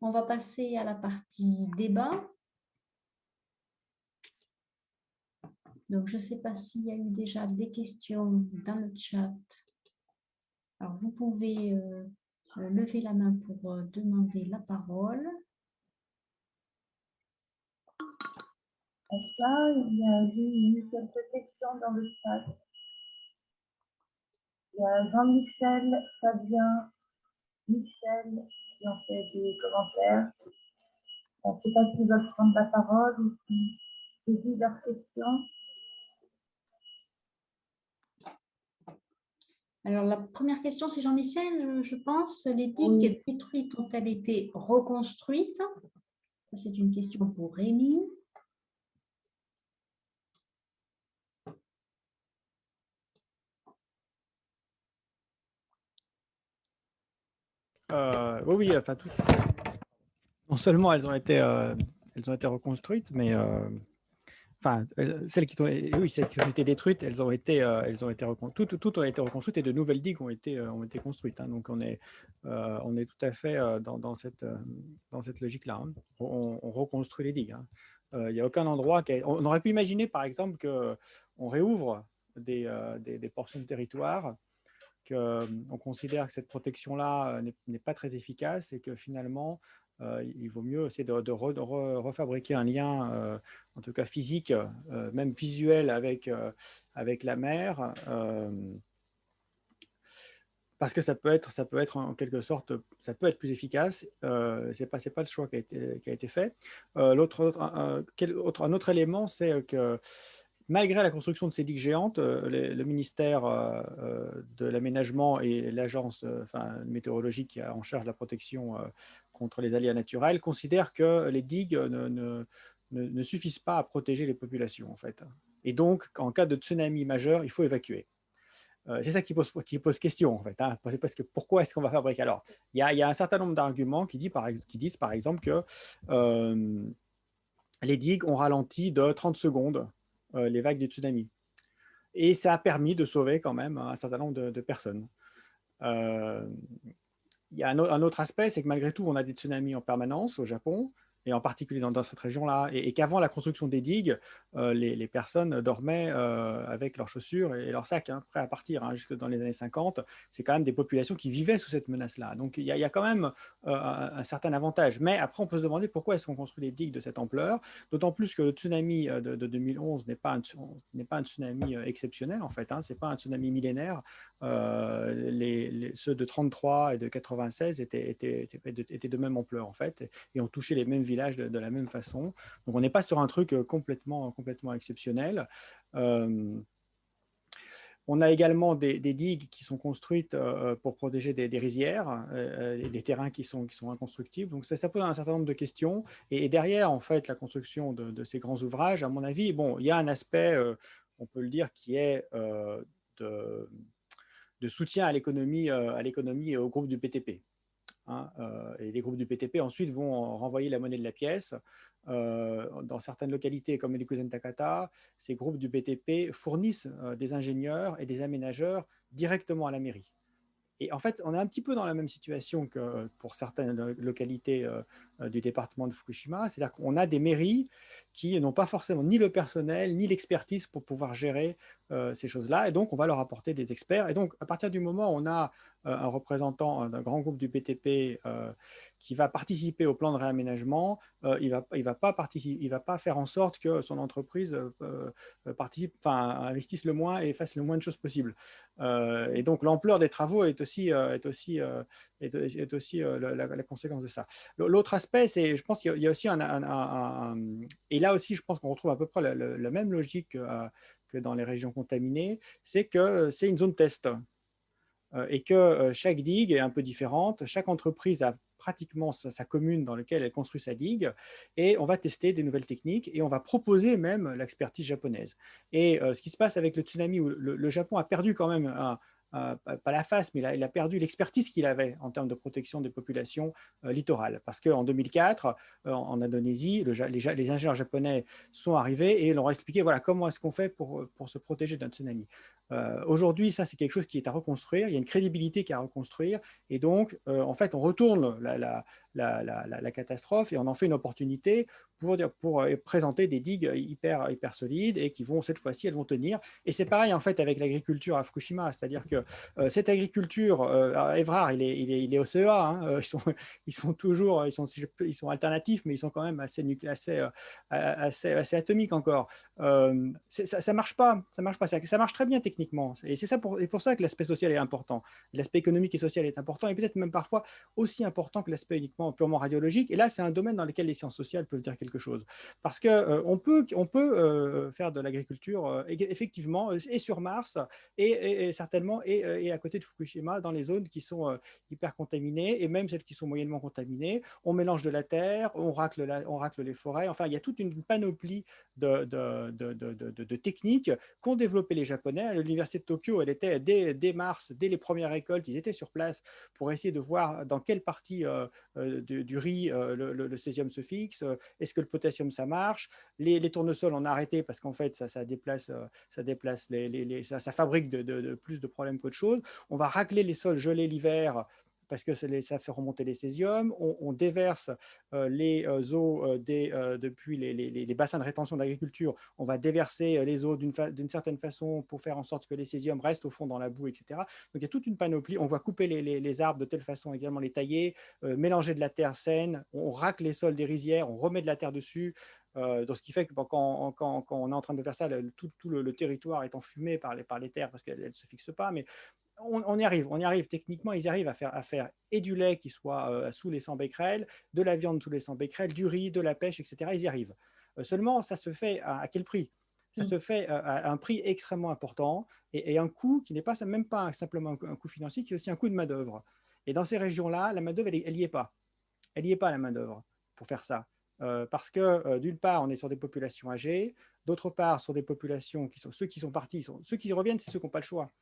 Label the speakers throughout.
Speaker 1: On va passer à la partie débat. Donc, je ne sais pas s'il y a eu déjà des questions dans le chat. Alors, vous pouvez lever la main pour demander la parole.
Speaker 2: Ça, j'ai eu quelques questions dans le chat. Il y a Jean-Michel, Fabien, Michel qui ont fait des commentaires. Je ne sais pas s'ils veulent prendre la parole ou si j'ai vu leurs questions.
Speaker 1: Alors, la première question, c'est Jean-Michel, je pense. Les digues
Speaker 2: Oui.
Speaker 1: détruites ont-elles été reconstruites? C'est une question pour Rémi.
Speaker 3: Oui, enfin, non seulement elles ont été reconstruites, mais enfin, celles qui ont été détruites, elles ont été reconstruites. Toutes ont été reconstruites et de nouvelles digues ont été construites. Hein. Donc, on est tout à fait dans cette logique-là. Hein. On reconstruit les digues. Hein. Il n'y a aucun endroit on aurait pu imaginer, par exemple, qu'on réouvre des portions de territoire, qu'on considère que cette protection-là n'est pas très efficace et que finalement, il vaut mieux essayer de refabriquer un lien, en tout cas physique, même visuel avec la mer, parce que ça peut être en quelque sorte, ça peut être plus efficace. C'est pas le choix qui a été fait. Un autre élément, c'est que malgré la construction de ces digues géantes, le ministère de l'Aménagement et l'agence météorologique qui a en charge de la protection contre les aléas naturels considèrent que les digues ne suffisent pas à protéger les populations, en fait. Et donc, en cas de tsunami majeur, il faut évacuer. C'est ça qui pose question, en fait. Hein, parce que pourquoi est-ce qu'on va fabriquer? Alors, il y a un certain nombre d'arguments qui disent, par exemple, que les digues ont ralenti de 30 secondes les vagues du tsunami. Et ça a permis de sauver quand même un certain nombre de personnes. Il y a un autre aspect, c'est que malgré tout, on a des tsunamis en permanence au Japon, et en particulier dans cette région-là, et qu'avant la construction des digues, les personnes dormaient avec leurs chaussures et leurs sacs, hein, prêts à partir. Hein, jusque dans les années 50, c'est quand même des populations qui vivaient sous cette menace-là. Donc il y a quand même un certain avantage. Mais après, on peut se demander pourquoi est-ce qu'on construit des digues de cette ampleur, d'autant plus que le tsunami de 2011 n'est pas un tsunami exceptionnel, en fait. Hein, ce n'est pas un tsunami millénaire. Ceux de 33 et de 96 étaient de même ampleur, en fait, et ont touché les mêmes villages de la même façon. Donc, on n'est pas sur un truc complètement exceptionnel. On a également des digues qui sont construites pour protéger des rizières, des terrains qui sont inconstructibles. Donc, ça pose un certain nombre de questions. Et derrière, en fait, la construction de ces grands ouvrages, à mon avis, bon, il y a un aspect, on peut le dire, qui est de soutien à l'économie et au groupe du BTP. Hein, et les groupes du BTP ensuite vont renvoyer la monnaie de la pièce. Dans certaines localités comme Elikuzen Takata, ces groupes du BTP fournissent des ingénieurs et des aménageurs directement à la mairie. Et en fait, on est un petit peu dans la même situation que pour certaines localités du département de Fukushima, c'est-à-dire qu'on a des mairies qui n'ont pas forcément ni le personnel, ni l'expertise pour pouvoir gérer ces choses-là, et donc on va leur apporter des experts. Et donc, à partir du moment où on a un représentant d'un grand groupe du BTP qui va participer au plan de réaménagement, il va pas faire en sorte que son entreprise investisse le moins et fasse le moins de choses possible. Et donc, l'ampleur des travaux est aussi la conséquence de ça. L'autre aspect, c'est, je pense qu'il y a aussi et là aussi, je pense qu'on retrouve à peu près la même logique que dans les régions contaminées, c'est que c'est une zone test et que chaque digue est un peu différente. Chaque entreprise a pratiquement sa commune dans laquelle elle construit sa digue, et on va tester des nouvelles techniques et on va proposer même l'expertise japonaise. Et ce qui se passe avec le tsunami, où le Japon a perdu quand même pas la face, mais il a perdu l'expertise qu'il avait en termes de protection des populations littorales. Parce qu'en 2004, en Indonésie, les ingénieurs japonais sont arrivés et leur ont expliqué voilà, comment est-ce qu'on fait pour se protéger d'un tsunami. Aujourd'hui, ça, c'est quelque chose qui est à reconstruire. Il y a une crédibilité qui est à reconstruire. Et donc, en fait, on retourne la catastrophe et on en fait une opportunité pour présenter des digues hyper solides et qui vont, cette fois-ci, elles vont tenir. Et c'est pareil, en fait, avec l'agriculture à Fukushima. C'est-à-dire que cette agriculture, Evrard, il est au CEA. Hein, ils sont toujours, ils sont alternatifs, mais ils sont quand même assez atomiques encore. Ça marche pas, ça marche très bien techniquement. Et c'est pour ça que l'aspect social est important. L'aspect économique et social est important, et peut-être même parfois aussi important que l'aspect uniquement purement radiologique. Et là, c'est un domaine dans lequel les sciences sociales peuvent dire quelque chose. Parce qu'on peut faire de l'agriculture effectivement et sur Mars et certainement et à côté de Fukushima dans les zones qui sont hyper contaminées et même celles qui sont moyennement contaminées. On mélange de la terre, on racle les forêts. Enfin, il y a toute une panoplie de techniques qu'ont développé les Japonais. À l'université de Tokyo, elle était dès mars, dès les premières récoltes, ils étaient sur place pour essayer de voir dans quelle partie du riz le césium se fixe, est-ce que le potassium ça marche. Les tournesols, on a arrêté parce qu'en fait, ça déplace, ça fabrique plus de problèmes qu'autre chose. On va racler les sols gelés l'hiver parce que ça fait remonter les césiums. On déverse les eaux depuis les bassins de rétention de l'agriculture. On va déverser les eaux d'une certaine façon pour faire en sorte que les césiums restent au fond dans la boue, etc. Donc il y a toute une panoplie. On va couper les arbres de telle façon, également les tailler, mélanger de la terre saine. On racle les sols des rizières, on remet de la terre dessus. Donc, ce qui fait que quand on est en train de faire ça, tout le territoire est enfumé par les terres parce qu'elles ne se fixent pas. Mais on y arrive techniquement, ils arrivent à faire et du lait qui soit sous les 100 becquerels, de la viande sous les 100 becquerels, du riz, de la pêche, etc. Ils y arrivent. Seulement, ça se fait à quel prix? Ça se fait à un prix extrêmement important et un coût qui n'est pas même pas simplement un coût financier, qui est aussi un coût de main-d'œuvre. Et dans ces régions-là, la main-d'œuvre, elle n'y est pas. Elle n'y est pas, la main-d'œuvre, pour faire ça. Parce que d'une part, on est sur des populations âgées, d'autre part, sur des populations qui sont ceux qui sont partis, ceux qui reviennent, c'est ceux qui n'ont pas le choix.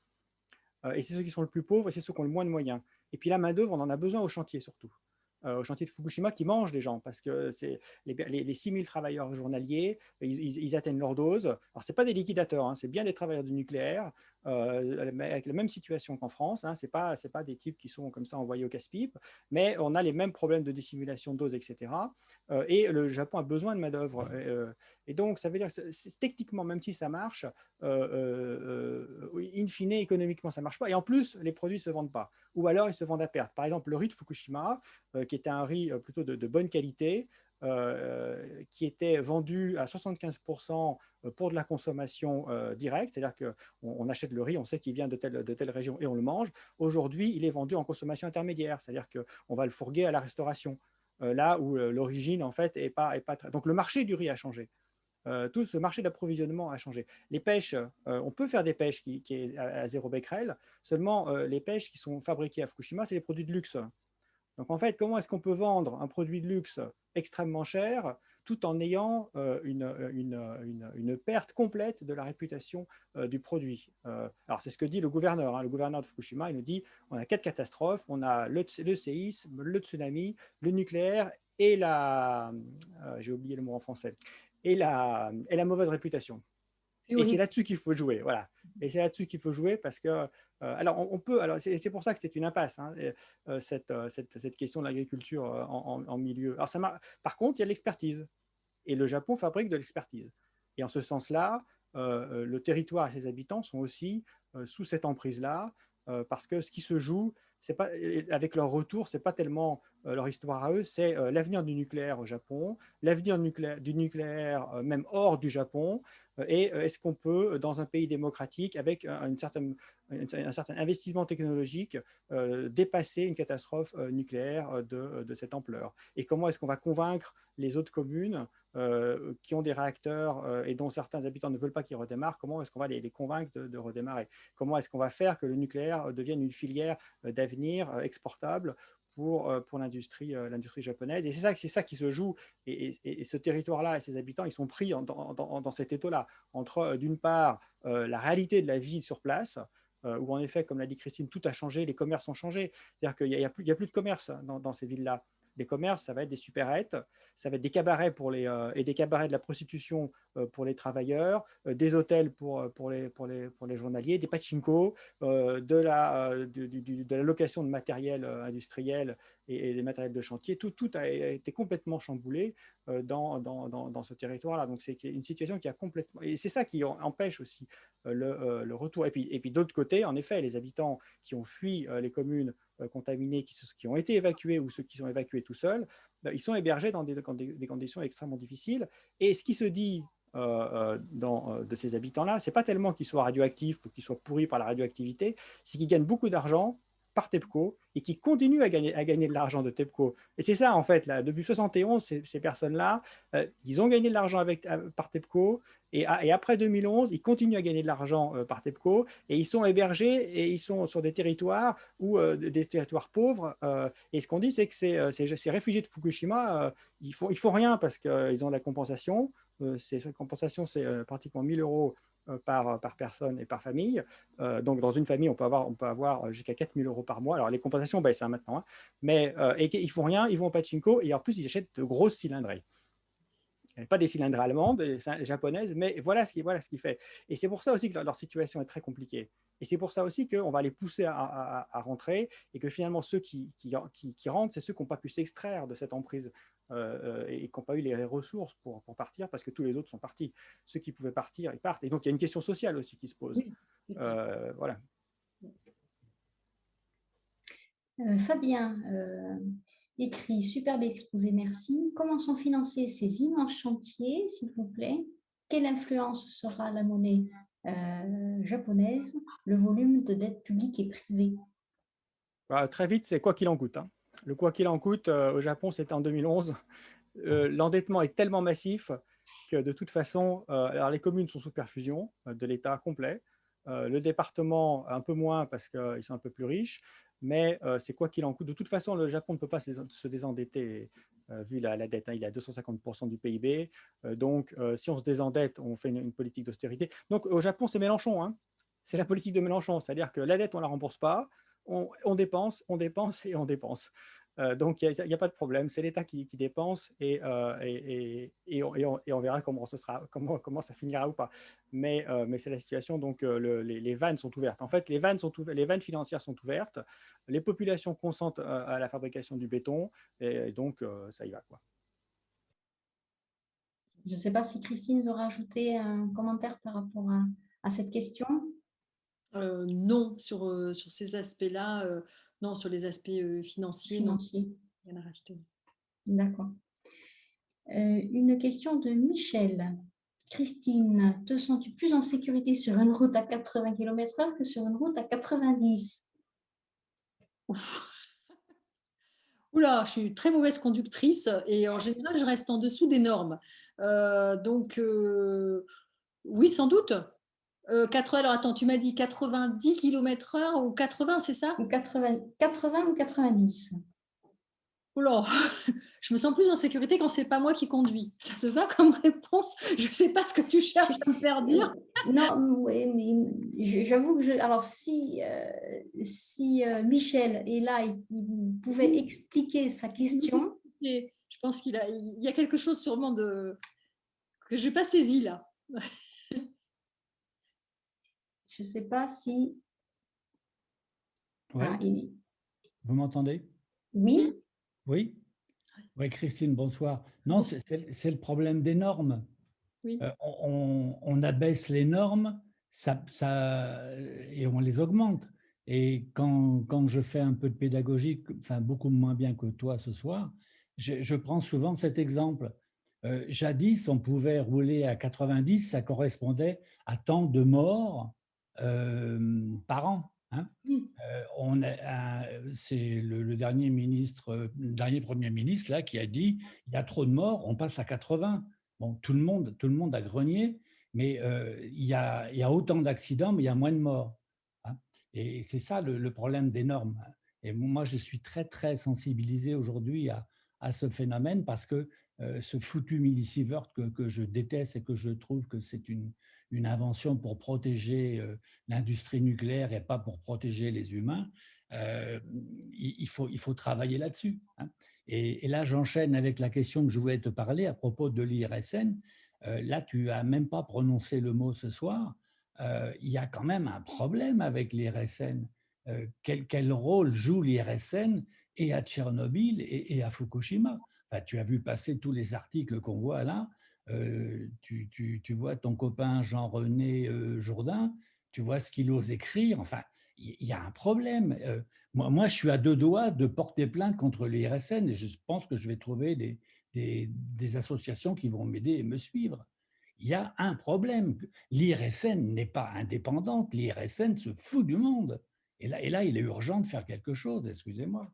Speaker 3: Et c'est ceux qui sont le plus pauvres et c'est ceux qui ont le moins de moyens. Et puis la main-d'œuvre, on en a besoin au chantier surtout. Au chantier de Fukushima qui mangent des gens parce que c'est les 6000 travailleurs journaliers, ils atteignent leur dose. Alors, ce n'est pas des liquidateurs, hein, c'est bien des travailleurs du nucléaire avec la même situation qu'en France. Hein, ce n'est pas des types qui sont comme ça envoyés au casse-pipe, mais on a les mêmes problèmes de dissimulation de doses, etc. Et le Japon a besoin de main-d'œuvre. Et donc, ça veut dire que techniquement, même si ça marche, in fine, économiquement, ça ne marche pas. Et en plus, les produits ne se vendent pas. Ou alors, ils se vendent à perte. Par exemple, le riz de Fukushima, qui était un riz plutôt de bonne qualité, qui était vendu à 75% pour de la consommation directe, c'est-à-dire qu'on achète le riz, on sait qu'il vient de telle région et on le mange. Aujourd'hui, il est vendu en consommation intermédiaire, c'est-à-dire qu'on va le fourguer à la restauration, là où l'origine, en fait, est pas très... Donc, le marché du riz a changé. Tout ce marché d'approvisionnement a changé. Les pêches, on peut faire des pêches qui est à 0 becquerel, seulement les pêches qui sont fabriquées à Fukushima, c'est des produits de luxe. Donc en fait, comment est-ce qu'on peut vendre un produit de luxe extrêmement cher tout en ayant une perte complète de la réputation du produit? Alors c'est ce que dit le gouverneur. Hein. Le gouverneur de Fukushima, il nous dit on a 4 catastrophes, on a le séisme, le tsunami, le nucléaire et j'ai oublié le mot en français, et la mauvaise réputation. Et c'est là-dessus qu'il faut jouer, voilà. Et c'est là-dessus qu'il faut jouer parce que, alors on peut, alors c'est pour ça que c'est une impasse, hein, cette question de l'agriculture en milieu. Alors par contre, il y a l'expertise, et le Japon fabrique de l'expertise. Et en ce sens-là, le territoire et ses habitants sont aussi sous cette emprise-là, parce que ce qui se joue, c'est pas, avec leur retour, c'est pas tellement leur histoire à eux, c'est l'avenir du nucléaire au Japon, l'avenir du nucléaire même hors du Japon, et est-ce qu'on peut, dans un pays démocratique, avec un certain investissement technologique, dépasser une catastrophe nucléaire de cette ampleur? Et comment est-ce qu'on va convaincre les autres communes qui ont des réacteurs et dont certains habitants ne veulent pas qu'ils redémarrent, comment est-ce qu'on va les convaincre de redémarrer? Comment est-ce qu'on va faire que le nucléaire devienne une filière d'avenir exportable pour l'industrie japonaise? Et c'est ça qui se joue. Et ce territoire-là et ses habitants, ils sont pris dans cet étau-là, entre d'une part la réalité de la vie sur place, où en effet, comme l'a dit Christine, tout a changé, les commerces ont changé. C'est-à-dire qu'il n'y a plus de commerce dans ces villes-là. des commerces, ça va être des supérettes, ça va être des cabarets et des cabarets de la prostitution pour les travailleurs, des hôtels pour les journaliers, des pachinko, de la location de matériel industriel et des matériels de chantier. Tout a été complètement chamboulé dans ce territoire-là. Donc, c'est une situation qui a complètement… Et c'est ça qui empêche aussi le retour. Et puis d'autre côté, en effet, les habitants qui ont fui les communes contaminées, qui ont été évacués ou ceux qui sont évacués tout seuls, ils sont hébergés dans des conditions extrêmement difficiles. Et ce qui se dit de ces habitants-là, ce n'est pas tellement qu'ils soient radioactifs ou qu'ils soient pourris par la radioactivité, c'est qu'ils gagnent beaucoup d'argent par TEPCO et qui continuent à gagner de l'argent de TEPCO. Et c'est ça, en fait, là, depuis 1971, ces personnes-là, ils ont gagné de l'argent par TEPCO et après 2011, ils continuent à gagner de l'argent par TEPCO et ils sont hébergés et ils sont sur des territoires des territoires pauvres. Et ce qu'on dit, c'est que ces réfugiés de Fukushima, ils font rien parce qu'ils ont de la compensation. Cette compensation, c'est pratiquement 1 000 euros par personne et par famille. Donc, dans une famille, on peut avoir jusqu'à 4 000 euros par mois. Alors, les compensations baissent maintenant, hein, mais ils ne font rien, ils vont au pachinko et en plus, ils achètent de grosses cylindrées. Pas des cylindres allemandes, des japonaises, mais voilà ce qu'il fait. Et c'est pour ça aussi que leur situation est très compliquée. Et c'est pour ça aussi qu'on va les pousser à rentrer et que finalement, ceux qui rentrent, c'est ceux qui n'ont pas pu s'extraire de cette emprise et qui n'ont pas eu les ressources pour partir parce que tous les autres sont partis. Ceux qui pouvaient partir, ils partent. Et donc, il y a une question sociale aussi qui se pose.
Speaker 1: Oui.
Speaker 3: Voilà.
Speaker 1: Fabien écrit, superbe exposé, merci. Comment sont financés ces immenses chantiers, s'il vous plaît? Quelle influence sera la monnaie japonaise, le volume de dette publique et privée?
Speaker 3: Très vite, c'est quoi qu'il en coûte, hein. Le quoi qu'il en coûte, au Japon, c'était en 2011. L'endettement est tellement massif que de toute façon, alors les communes sont sous perfusion de l'État complet, le département un peu moins parce qu'ils sont un peu plus riches, mais c'est quoi qu'il en coûte. De toute façon, le Japon ne peut pas se désendetter vu la dette, hein, il est à 250% du PIB, donc si on se désendette, on fait une politique d'austérité. Donc au Japon, c'est Mélenchon, hein. C'est la politique de Mélenchon, c'est-à-dire que la dette, on ne la rembourse pas, on dépense et on dépense. Donc, il n'y a pas de problème. C'est l'État qui dépense et on verra comment ça finira ou pas. Mais c'est la situation. Donc, les vannes sont ouvertes. En fait, les vannes financières sont ouvertes. Les populations consentent à la fabrication du béton et donc, ça y va, quoi.
Speaker 1: Je ne sais pas si Christine veut rajouter un commentaire par rapport à cette question.
Speaker 4: Non, sur ces aspects-là, non, sur les aspects financiers, non. Rien à rajouter.
Speaker 1: D'accord. Une question de Michel. Christine, te sens-tu plus en sécurité sur une route à 80 km/h que sur une route à 90?
Speaker 4: Oula, je suis une très mauvaise conductrice et en général, je reste en dessous des normes. Donc, oui, sans doute. 4 heures, alors attends, tu m'as dit 90 km/h ou 80, c'est ça?
Speaker 1: Ou 80 ou 90?
Speaker 4: Oula, je me sens plus en sécurité quand c'est pas moi qui conduis. Ça te va comme réponse? Je sais pas ce que tu cherches à me faire dire.
Speaker 1: Non, oui, mais j'avoue que alors si Michel est là, il pouvait expliquer sa question.
Speaker 4: Et je pense il y a quelque chose sûrement que je n'ai pas saisi là.
Speaker 1: Je ne sais pas si…
Speaker 5: Ouais.
Speaker 1: Ah,
Speaker 5: Vous m'entendez?
Speaker 1: Oui.
Speaker 5: Oui. Oui, Christine, bonsoir. Non, c'est le problème des normes.
Speaker 4: Oui.
Speaker 5: On abaisse les normes et on les augmente. Et quand je fais un peu de pédagogie, enfin beaucoup moins bien que toi ce soir, je prends souvent cet exemple. Jadis, on pouvait rouler à 90, ça correspondait à tant de morts par an. Hein. C'est le dernier Premier ministre là, qui a dit il y a trop de morts, on passe à 80. Bon, tout le monde a grogné, mais il y a autant d'accidents, mais il y a moins de morts. Hein. Et c'est ça le problème des normes. Et moi, je suis très, très sensibilisé aujourd'hui à ce phénomène parce que ce foutu millisievert que je déteste et que je trouve que c'est une invention pour protéger l'industrie nucléaire et pas pour protéger les humains, il faut travailler là-dessus. Hein. Et là, j'enchaîne avec la question que je voulais te parler à propos de l'IRSN. Là, tu n'as même pas prononcé le mot ce soir. Il y a quand même un problème avec l'IRSN. Quel rôle joue l'IRSN et à Tchernobyl et à Fukushima? Enfin, tu as vu passer tous les articles qu'on voit là. Tu vois ton copain Jean-René Jourdain, tu vois ce qu'il ose écrire. Enfin, il y a un problème. Moi, je suis à deux doigts de porter plainte contre l'IRSN et je pense que je vais trouver des associations qui vont m'aider et me suivre. Il y a un problème. L'IRSN n'est pas indépendante. L'IRSN se fout du monde. Et là, il est urgent de faire quelque chose, excusez-moi.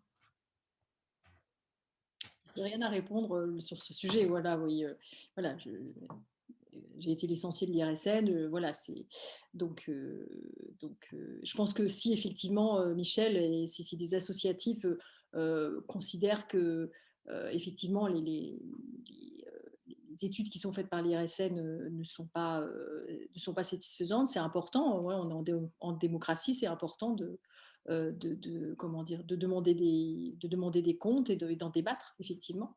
Speaker 4: Je n'ai rien à répondre sur ce sujet. Voilà, oui, voilà, j'ai été licenciée de l'IRSN. Voilà, donc, je pense que si effectivement, Michel, et si des associatifs considèrent que effectivement les études qui sont faites par l'IRSN ne sont pas satisfaisantes, c'est important. Ouais, on est en démocratie, c'est important comment dire, de demander des comptes et d'en débattre, effectivement.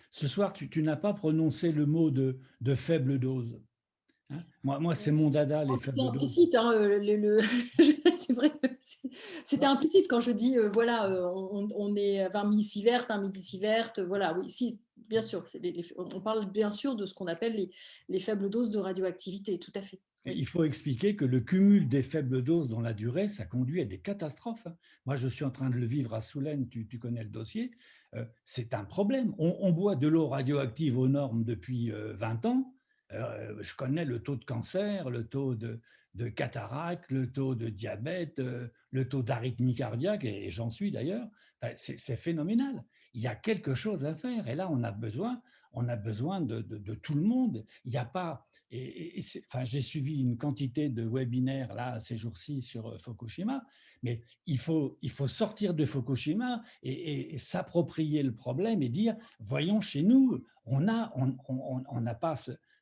Speaker 5: Ce soir, tu n'as pas prononcé le mot de faible dose. Hein, moi, c'est mon dada, les faibles doses.
Speaker 4: Implicite, hein, c'est vrai que c'était implicite quand je dis, voilà, on est 20 millisieverts, 1 millisievert, voilà, oui, si, bien sûr, on parle bien sûr de ce qu'on appelle les faibles doses de radioactivité, tout à fait. Oui.
Speaker 5: Il faut expliquer que le cumul des faibles doses dans la durée, ça conduit à des catastrophes. Moi, je suis en train de le vivre à Soulaine, tu connais le dossier. C'est un problème. On boit de l'eau radioactive aux normes depuis 20 ans. Je connais le taux de cancer, le taux de cataracte, le taux de diabète, le taux d'arythmie cardiaque, et j'en suis d'ailleurs. Enfin, c'est phénoménal. Il y a quelque chose à faire. Et là, on a besoin de tout le monde. Il n'y a pas... enfin, j'ai suivi une quantité de webinaires là ces jours-ci sur Fukushima, mais il faut sortir de Fukushima et s'approprier le problème et dire voyons, chez nous, on n'a pas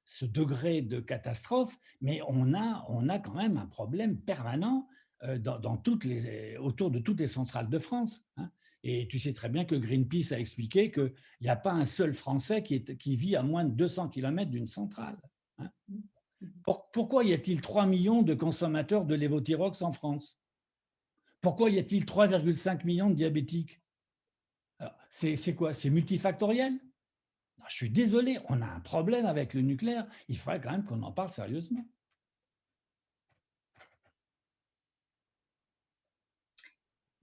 Speaker 5: ce degré de catastrophe, mais on a quand même un problème permanent autour de toutes les centrales de France. Hein. Et tu sais très bien que Greenpeace a expliqué qu'il n'y a pas un seul Français qui vit à moins de 200 km d'une centrale. Hein. Pourquoi y a-t-il 3 millions de consommateurs de lévothyrox en France? Pourquoi y a-t-il 3,5 millions de diabétiques? C'est quoi? C'est multifactoriel? Non, je suis désolé, on a un problème avec le nucléaire. Il faudrait quand même qu'on en parle sérieusement.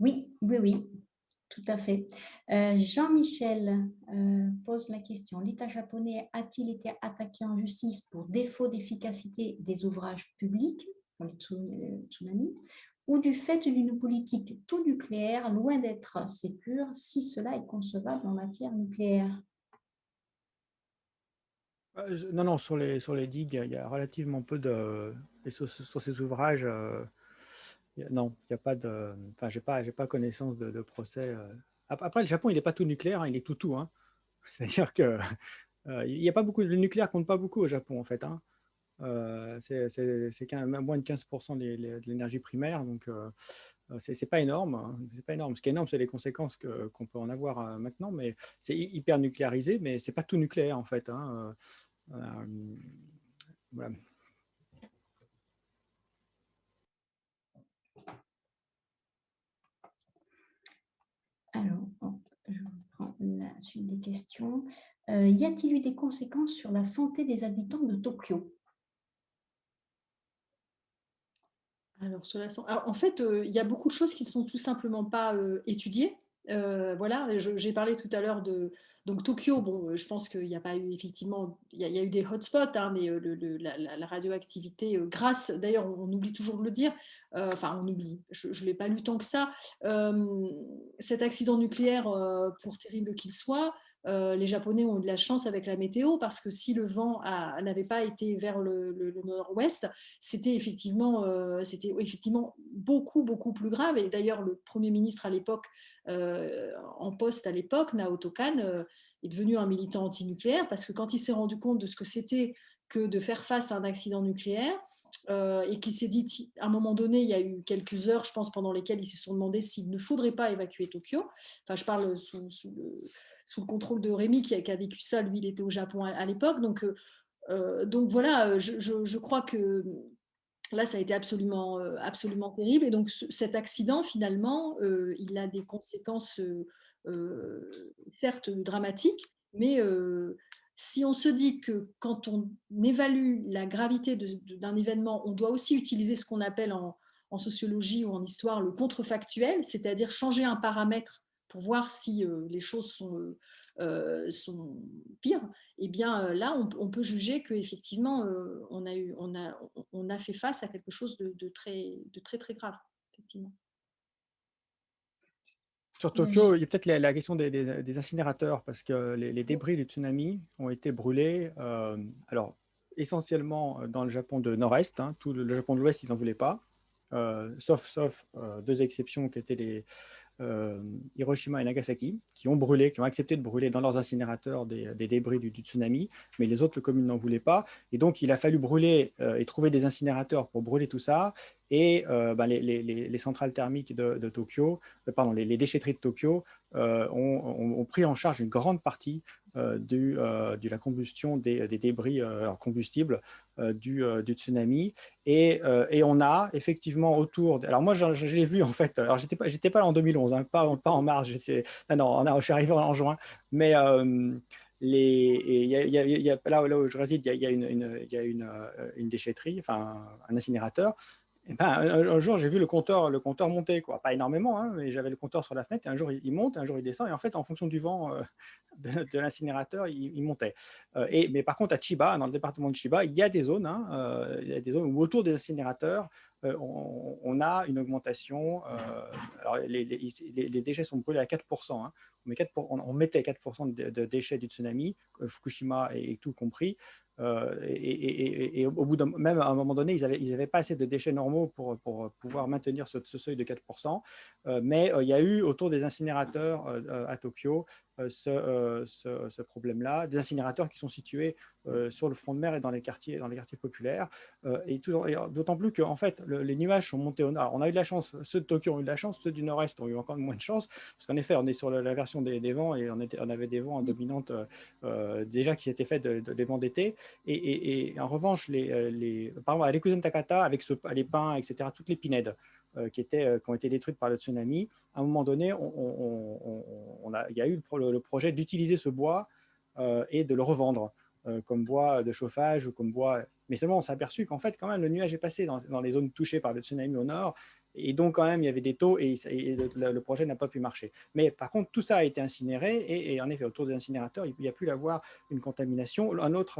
Speaker 1: Oui, tout à fait. Jean-Michel pose la question. L'État japonais a-t-il été attaqué en justice pour défaut d'efficacité des ouvrages publics pour les tsunamis ou du fait d'une politique tout nucléaire loin d'être sécure si cela est concevable en matière nucléaire?
Speaker 3: Non, sur les digues, il y a relativement peu de... Sur ces ouvrages, non, il n'y a pas de... Enfin, j'ai pas connaissance de procès. Après, le Japon, il n'est pas tout nucléaire, hein, il est tout. Hein. C'est-à-dire que il n'y a pas beaucoup... Le nucléaire compte pas beaucoup au Japon, en fait. Hein. C'est moins de 15% de l'énergie primaire, donc c'est pas énorme. Hein. C'est pas énorme. Ce qui est énorme, c'est les conséquences qu'on peut en avoir maintenant, mais c'est hyper nucléarisé, mais c'est pas tout nucléaire, en fait. Hein. Voilà.
Speaker 1: Alors, je reprends la suite des questions. Y a-t-il eu des conséquences sur la santé des habitants de Tokyo?
Speaker 4: Alors, en fait, il y a beaucoup de choses qui ne sont tout simplement pas étudiées. Voilà, j'ai parlé tout à l'heure de donc Tokyo. Bon, je pense qu'il n'y a pas eu effectivement, il y a eu des hotspots, hein, mais la radioactivité, grâce, d'ailleurs, on oublie toujours de le dire. Enfin, on oublie. Je ne l'ai pas lu tant que ça. Cet accident nucléaire, pour terrible qu'il soit, les Japonais ont eu de la chance avec la météo parce que si le vent n'avait pas été vers le nord-ouest, c'était effectivement beaucoup plus grave. Et d'ailleurs, le Premier ministre à l'époque, en poste à l'époque, Naoto Kan, est devenu un militant antinucléaire parce que quand il s'est rendu compte de ce que c'était que de faire face à un accident nucléaire, et qui s'est dit, à un moment donné, il y a eu quelques heures, je pense, pendant lesquelles ils se sont demandé s'il ne faudrait pas évacuer Tokyo. Enfin, je parle sous le contrôle de Rémi, qui a vécu ça. Lui, il était au Japon à l'époque. Donc voilà, je crois que là, ça a été absolument, absolument terrible. Et donc, cet accident, finalement, il a des conséquences, certes dramatiques, mais si on se dit que quand on évalue la gravité d'un événement, on doit aussi utiliser ce qu'on appelle en sociologie ou en histoire le contrefactuel, c'est-à-dire changer un paramètre pour voir si les choses sont pires, eh bien là, on peut juger qu'effectivement, on a fait face à quelque chose de très, très grave, effectivement.
Speaker 3: Sur Tokyo, il y a peut-être la question des incinérateurs, parce que les débris du tsunami ont été brûlés, alors essentiellement dans le Japon de Nord-Est, hein, tout le Japon de l'Ouest, ils n'en voulaient pas, sauf deux exceptions qui étaient les Hiroshima et Nagasaki, qui ont brûlé, qui ont accepté de brûler dans leurs incinérateurs des débris du tsunami, mais les autres communes n'en voulaient pas. Et donc, il a fallu brûler et trouver des incinérateurs pour brûler tout ça. Et les centrales thermiques de Tokyo, pardon, les déchetteries de Tokyo ont pris en charge une grande partie de la combustion des débris combustibles du tsunami. Et on a effectivement autour alors moi je l'ai vu en fait, alors j'étais pas là en 2011, hein, pas en mars, non, je suis arrivé en juin, mais là où je réside, il y a une déchetterie, enfin un incinérateur. Et ben, un jour, j'ai vu le compteur monter, quoi. Pas énormément, hein, mais j'avais le compteur sur la fenêtre, et un jour il monte, un jour il descend, et en fait, en fonction du vent de l'incinérateur, il montait. Mais par contre, à Chiba, dans le département de Chiba, il y a des zones, hein, il y a des zones où autour des incinérateurs, on a une augmentation. Alors les déchets sont brûlés à 4%. Hein. On mettait 4% de déchets du tsunami, Fukushima et tout compris. Et au bout même à un moment donné, ils avaient pas assez de déchets normaux pour pouvoir maintenir ce seuil de 4%. Mais il y a eu autour des incinérateurs à Tokyo ce problème-là, des incinérateurs qui sont situés sur le front de mer et dans les quartiers populaires. Et d'autant plus que en fait, les nuages sont montés au nord. Alors, on a eu de la chance, ceux de Tokyo ont eu de la chance, ceux du nord-est ont eu encore moins de chance, parce qu'en effet, on est sur la version des vents, et on avait des vents en dominante déjà qui s'étaient faits des vents d'été. Et en revanche, par exemple, à Rikuzen Takata, avec les pins, etc., toutes les pinèdes qui ont été détruites par le tsunami, à un moment donné, il y a eu le projet d'utiliser ce bois et de le revendre comme bois de chauffage ou comme bois. Mais seulement, on s'est aperçu qu'en fait, quand même, le nuage est passé dans les zones touchées par le tsunami au nord. Et donc, quand même, il y avait des taux, et le projet n'a pas pu marcher. Mais par contre, tout ça a été incinéré. Et en effet, autour des incinérateurs, il y a pu y avoir une contamination. L'autre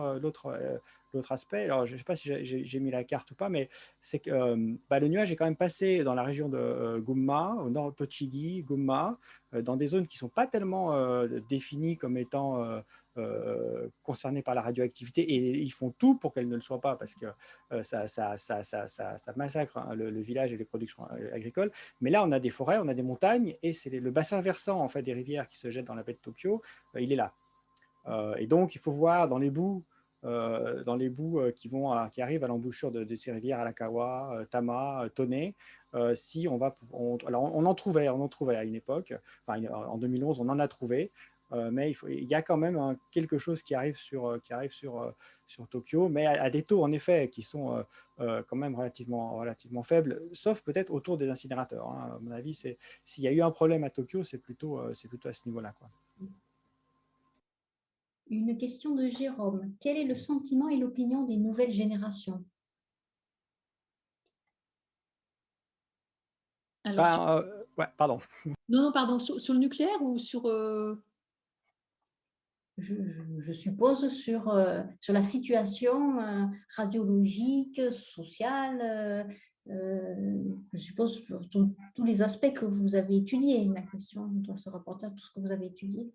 Speaker 3: aspect, alors je ne sais pas si j'ai mis la carte ou pas, mais c'est que le nuage est quand même passé dans la région de Gunma, au nord de Tochigi, Gunma, dans des zones qui ne sont pas tellement définies comme étant concernées par la radioactivité, et ils font tout pour qu'elles ne le soient pas, parce que ça massacre, hein, le village et les productions agricoles. Mais là, on a des forêts, on a des montagnes, et c'est le bassin versant en fait, des rivières qui se jettent dans la baie de Tokyo, il est là. Et donc, il faut voir dans les boues qui arrivent à l'embouchure de ces rivières, Arakawa, Tama, Tone, si on va, alors on en trouvait à une époque, enfin, en 2011, on en a trouvé, mais il y a quand même quelque chose qui arrive sur Tokyo, mais à des taux en effet qui sont quand même relativement faibles, sauf peut-être autour des incinérateurs. Hein. À mon avis, s'il y a eu un problème à Tokyo, c'est plutôt à ce niveau-là, quoi.
Speaker 1: Une question de Jérôme. Quel est le sentiment et l'opinion des nouvelles générations?
Speaker 4: Alors,
Speaker 3: ouais, pardon.
Speaker 4: Non, pardon, sur le nucléaire ou sur...
Speaker 1: Je suppose sur la situation radiologique, sociale, je suppose sur tous les aspects que vous avez étudiés. La question doit se rapporter à tout ce que vous avez étudié.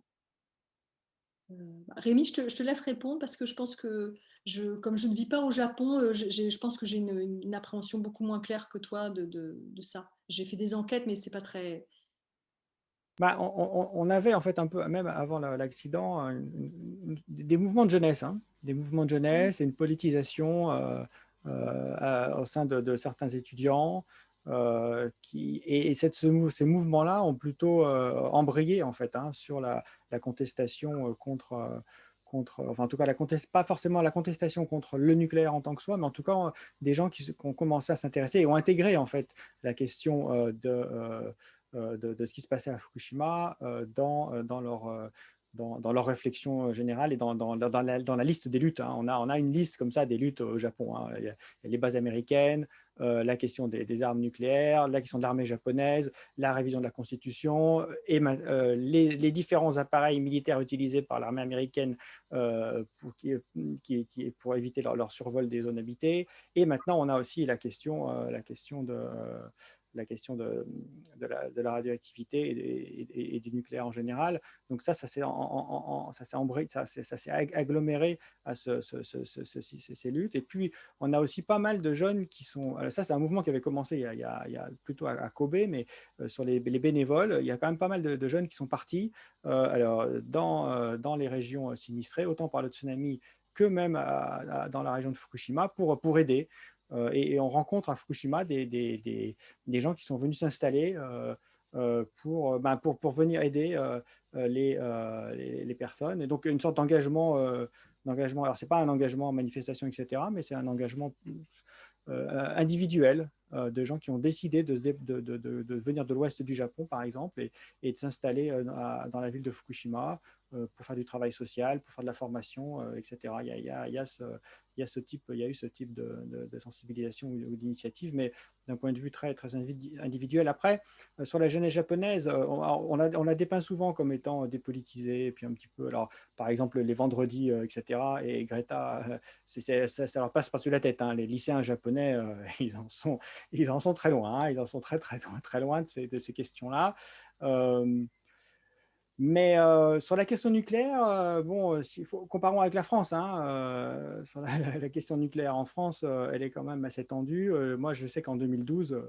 Speaker 4: Rémi, je te laisse répondre, parce que je pense que, comme je ne vis pas au Japon, je pense que j'ai une appréhension beaucoup moins claire que toi de ça. J'ai fait des enquêtes, mais c'est pas très...
Speaker 3: On avait en fait un peu, même avant l'accident, des mouvements de jeunesse, hein, des mouvements de jeunesse et une politisation au sein de certains étudiants. Ces mouvements-là ont plutôt embrayé en fait, hein, sur la contestation enfin en tout cas pas forcément la contestation contre le nucléaire en tant que soi, mais en tout cas des gens qui ont commencé à s'intéresser et ont intégré en fait la question de ce qui se passait à Fukushima dans leur réflexion générale et dans la liste des luttes, hein. On a une liste comme ça des luttes au Japon, hein. Il y a les bases américaines, la question des armes nucléaires, la question de l'armée japonaise, la révision de la Constitution et les différents appareils militaires utilisés par l'armée américaine pour éviter leur survol des zones habitées. Et maintenant, on a aussi la question de la radioactivité et du nucléaire en général. Donc ça s'est aggloméré à ces luttes. Et puis, on a aussi pas mal de jeunes qui sont... Ça, c'est un mouvement qui avait commencé il y a plutôt à Kobe, mais sur les bénévoles, il y a quand même pas mal de jeunes qui sont partis dans les régions sinistrées, autant par le tsunami que même dans la région de Fukushima, pour aider. Et on rencontre à Fukushima des gens qui sont venus s'installer pour venir aider les personnes. Et donc, une sorte d'engagement. Alors, ce n'est pas un engagement en manifestation, etc., mais c'est un engagement individuels de gens qui ont décidé de venir de l'ouest du Japon, par exemple, et de s'installer dans la ville de Fukushima pour faire du travail social, pour faire de la formation, etc. Il y a eu ce type de sensibilisation ou d'initiative, mais d'un point de vue très, très individuel. Après, sur la jeunesse japonaise, on la dépeint souvent comme étant dépolitisée, et puis un petit peu, alors, par exemple, les vendredis, etc., et Greta, ça leur passe par-dessus la tête, hein. Les lycéens japonais, ils en sont très loin, hein. Ils en sont très, très, très loin de ces questions-là. Mais sur la question nucléaire, comparons avec la France, hein, sur la question nucléaire en France, elle est quand même assez tendue. Moi, je sais qu'en 2012,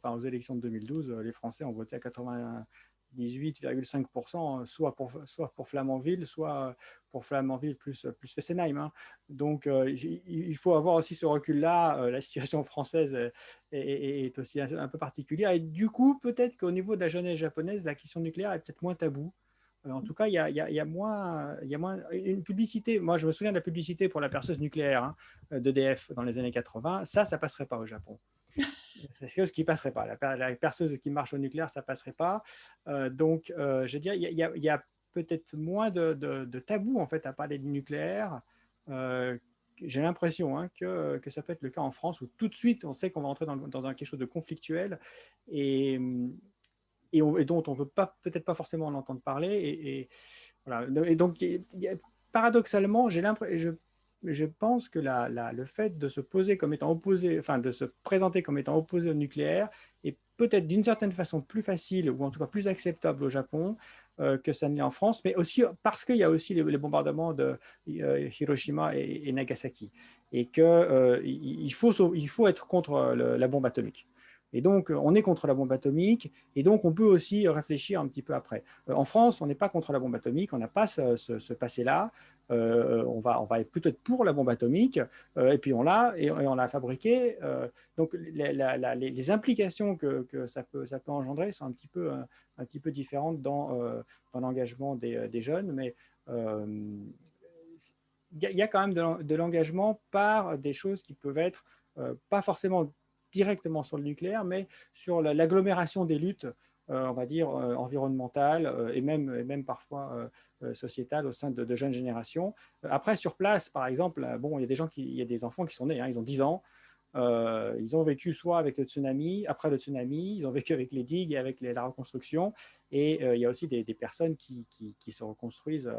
Speaker 3: aux élections de 2012, les Français ont voté à 98,5%, soit pour Flamanville, soit pour Flamanville plus Fessenheim, hein. Donc, il faut avoir aussi ce recul-là. La situation française est aussi un peu particulière. Et du coup, peut-être qu'au niveau de la jeunesse japonaise, la question nucléaire est peut-être moins taboue. En tout cas, il y a moins une publicité. Moi, je me souviens de la publicité pour la perceuse nucléaire, hein, d'EDF dans les années 80. Ça ne passerait pas au Japon. C'est quelque chose qui ne passerait pas. La perceuse qui marche au nucléaire, ça ne passerait pas. Donc, je veux dire, il y a peut-être moins de tabou en fait, à parler du nucléaire. J'ai l'impression, hein, que ça peut être le cas en France, où tout de suite, on sait qu'on va entrer dans quelque chose de conflictuel. Et dont on ne veut peut-être pas forcément en entendre parler. Voilà. Et donc, paradoxalement, je pense que le fait de se poser comme étant opposé, enfin de se présenter comme étant opposé au nucléaire est peut-être d'une certaine façon plus facile, ou en tout cas plus acceptable au Japon que ça ne l'est en France, mais aussi parce qu'il y a aussi les bombardements de Hiroshima et Nagasaki, et qu'il faut être contre la bombe atomique. Et donc, on est contre la bombe atomique, et donc on peut aussi réfléchir un petit peu après. En France, on n'est pas contre la bombe atomique, on n'a pas ce passé-là. On va plutôt être pour la bombe atomique, et puis on l'a fabriquée. Donc, les implications que ça peut engendrer sont un petit peu différentes dans l'engagement des jeunes, mais il y a quand même de l'engagement par des choses qui peuvent être pas forcément directement sur le nucléaire, mais sur l'agglomération des luttes, on va dire, environnementales et même parfois sociétales au sein de jeunes générations. Après, sur place, par exemple, il y a il y a des enfants qui sont nés, hein, ils ont 10 ans. Ils ont vécu soit avec le tsunami, après le tsunami, ils ont vécu avec les digues et avec la reconstruction. Et il y a aussi des personnes qui se reconstruisent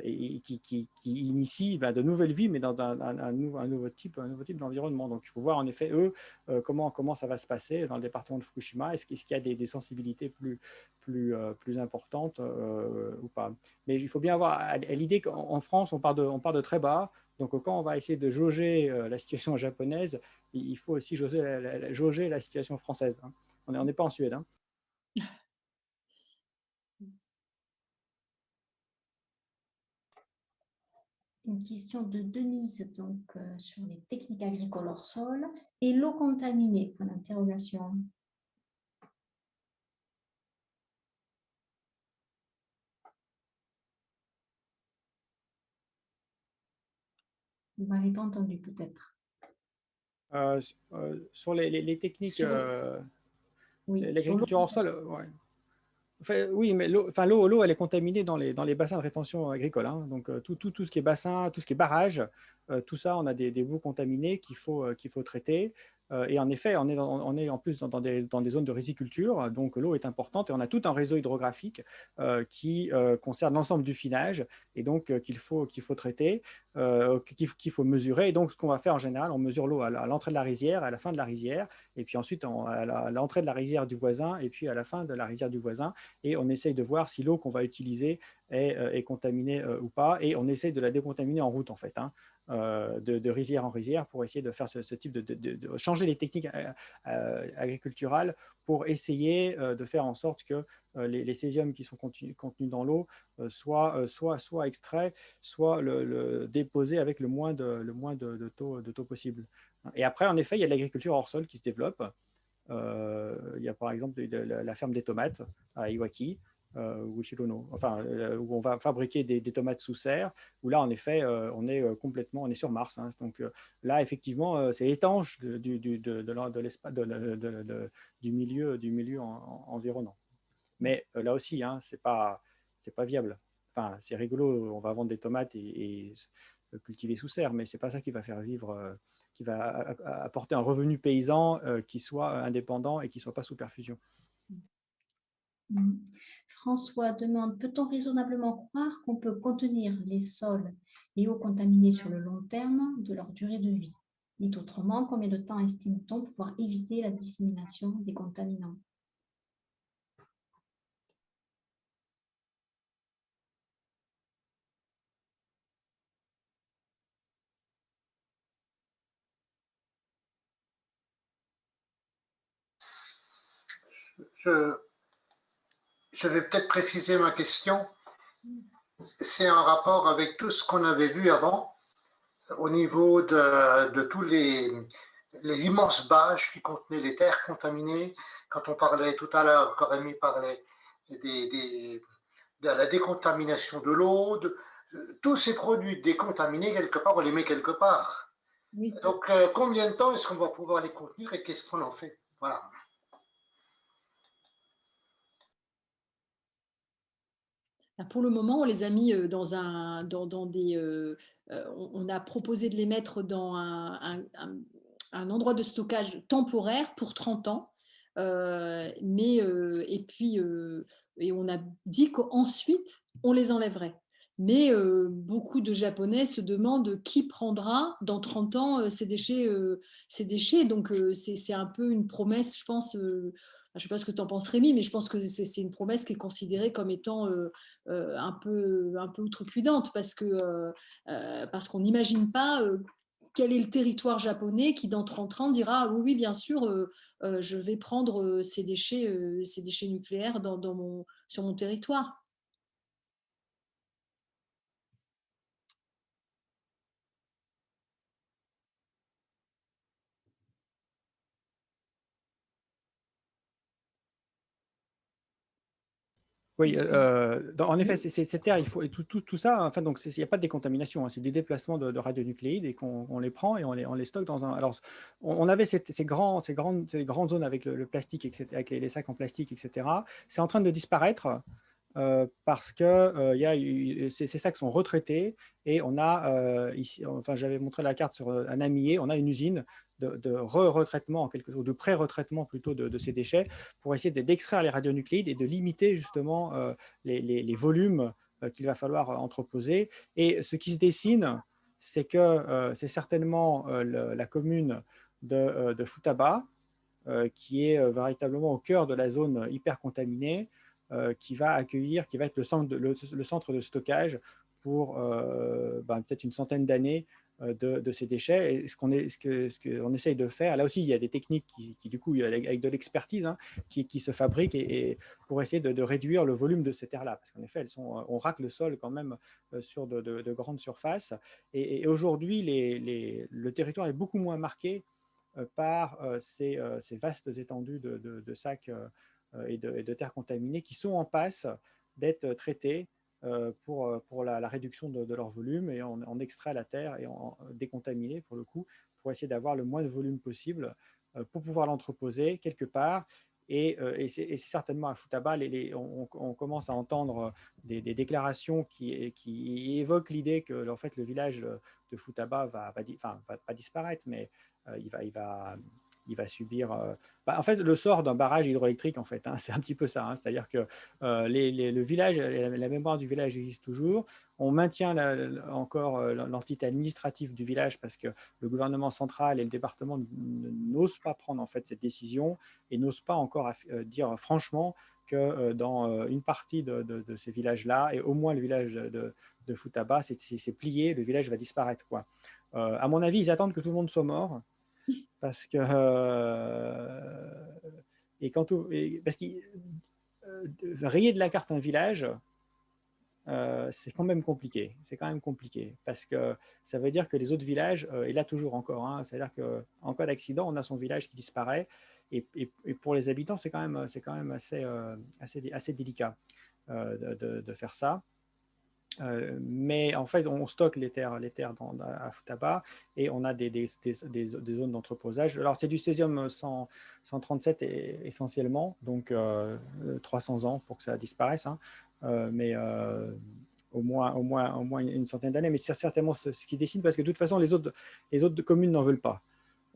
Speaker 3: et qui initient de nouvelles vies, mais dans un nouveau type d'environnement. Donc, il faut voir en effet, eux, comment ça va se passer dans le département de Fukushima. Est-ce qu'il y a des sensibilités plus importantes ou pas? Mais il faut bien avoir à l'idée qu'en France, on part de très bas. Donc, quand on va essayer de jauger la situation japonaise, il faut aussi jauger la situation française, hein. On n'est pas en Suède, hein.
Speaker 1: Une question de Denise donc, sur les techniques agricoles hors sol et l'eau contaminée, point d'interrogation. Vous m'avez pas entendu peut-être.
Speaker 3: Sur les techniques,
Speaker 1: Oui, sur l'eau.
Speaker 3: l'agriculture hors sol, ouais. Enfin, oui, mais l'eau, elle est contaminée dans les bassins de rétention agricole, hein. Donc, tout ce qui est bassin, tout ce qui est barrage, tout ça, on a des boues contaminées qu'il faut traiter. Et en effet, on est en plus dans des zones de riziculture, donc l'eau est importante et on a tout un réseau hydrographique qui concerne l'ensemble du finage et donc qu'il faut traiter, qu'il faut mesurer. Et donc, ce qu'on va faire en général, on mesure l'eau à l'entrée de la rizière, à la fin de la rizière, et puis ensuite à l'entrée de la rizière du voisin et puis à la fin de la rizière du voisin. Et on essaye de voir si l'eau qu'on va utiliser est contaminée ou pas, et on essaye de la décontaminer en route, en fait, hein, de rizière en rizière, pour essayer de faire ce type de changer les techniques agriculturales pour essayer de faire en sorte que les césiums qui sont contenus dans l'eau soient extraits, soit déposés avec le moins de taux possible. Et après, en effet, il y a de l'agriculture hors sol qui se développe. Il y a par exemple la ferme des tomates à Iwaki, ou Shilono, enfin, où on va fabriquer des tomates sous serre, où là, en effet, on est sur Mars, hein. Donc là, effectivement, c'est étanche du milieu environnant. Mais là aussi, hein, c'est pas viable. Enfin, c'est rigolo, on va vendre des tomates et cultiver sous serre, mais c'est pas ça qui va faire vivre, qui va apporter un revenu paysan qui soit indépendant et qui soit pas sous perfusion.
Speaker 1: François demande, peut-on raisonnablement croire qu'on peut contenir les sols et eaux contaminées sur le long terme de leur durée de vie? Dit autrement, combien de temps estime-t-on pouvoir éviter la dissémination des contaminants?
Speaker 6: Je vais peut-être préciser ma question. C'est en rapport avec tout ce qu'on avait vu avant, au niveau de tous les immenses bâches qui contenaient les terres contaminées. Quand on parlait tout à l'heure, quand Rémi parlait de la décontamination de l'eau, tous ces produits décontaminés, quelque part, on les met quelque part.
Speaker 4: Oui.
Speaker 6: Donc, combien de temps est-ce qu'on va pouvoir les contenir et qu'est-ce qu'on en fait? Voilà.
Speaker 4: Pour le moment, on les a mis dans des. On a proposé de les mettre dans un endroit de stockage temporaire pour 30 ans. Et on a dit qu'ensuite, on les enlèverait. Mais beaucoup de Japonais se demandent qui prendra dans 30 ans ces déchets. Donc, c'est un peu une promesse, je pense. Je ne sais pas ce que tu en penses, Rémi, mais je pense que c'est une promesse qui est considérée comme étant un peu outrecuidante parce qu'on n'imagine pas quel est le territoire japonais qui, dans 30 ans, dira oui, oui, bien sûr, je vais prendre ces déchets nucléaires sur mon territoire.
Speaker 3: Oui, en effet, ces terres, il faut tout ça. Enfin, donc, il n'y a pas de décontamination, hein, c'est des déplacements de radionucléides et on les prend et on les stocke dans un. Alors, on avait ces grandes zones avec le plastique, etc., avec les sacs en plastique, etc. C'est en train de disparaître. Parce que ces sacs sont retraités et on a ici, enfin j'avais montré la carte sur un Amillé, on a une usine de retraitement, en quelque sorte, de pré-retraitement plutôt de ces déchets pour essayer d'extraire les radionucléides et de limiter justement les volumes qu'il va falloir entreposer. Et ce qui se dessine, c'est que c'est certainement la commune de Futaba qui est véritablement au cœur de la zone hyper contaminée, qui va être le centre de stockage pour peut-être une centaine d'années de ces déchets. Et ce qu'on essaye de faire, là aussi, il y a des techniques qui du coup, avec de l'expertise, hein, qui se fabriquent et pour essayer de réduire le volume de ces terres-là. Parce qu'en effet, on racle le sol quand même sur de grandes surfaces. Et aujourd'hui, le territoire est beaucoup moins marqué par ces vastes étendues de sacs et de terres contaminées qui sont en passe d'être traités pour la réduction de leur volume, et on extrait la terre et on décontaminer pour le coup, pour essayer d'avoir le moins de volume possible pour pouvoir l'entreposer quelque part. Et c'est certainement à Futaba, on commence à entendre des déclarations qui évoquent l'idée que en fait, le village de Futaba va pas disparaître, mais il va subir en fait le sort d'un barrage hydroélectrique, en fait, hein, c'est un petit peu ça, hein, c'est-à-dire que le village, la mémoire du village existe toujours, on maintient encore l'entité administrative du village parce que le gouvernement central et le département n'osent pas prendre en fait cette décision et n'osent pas encore dire franchement que dans une partie de ces villages-là, et au moins le village de Futaba, c'est plié, le village va disparaître, quoi. À mon avis, ils attendent que tout le monde soit mort parce que parce que rayer de la carte un village, c'est quand même compliqué. C'est quand même compliqué parce que ça veut dire que les autres villages, et là toujours encore, hein, c'est-à-dire qu'en cas d'accident, on a son village qui disparaît, et pour les habitants, c'est quand même assez délicat de faire ça. Mais en fait, on stocke les terres à Futaba, et on a des zones d'entreposage. Alors, c'est du césium 137 essentiellement, donc 300 ans pour que ça disparaisse, hein. Mais au moins une centaine d'années. Mais c'est certainement ce qui décide, parce que de toute façon, les autres communes n'en veulent pas.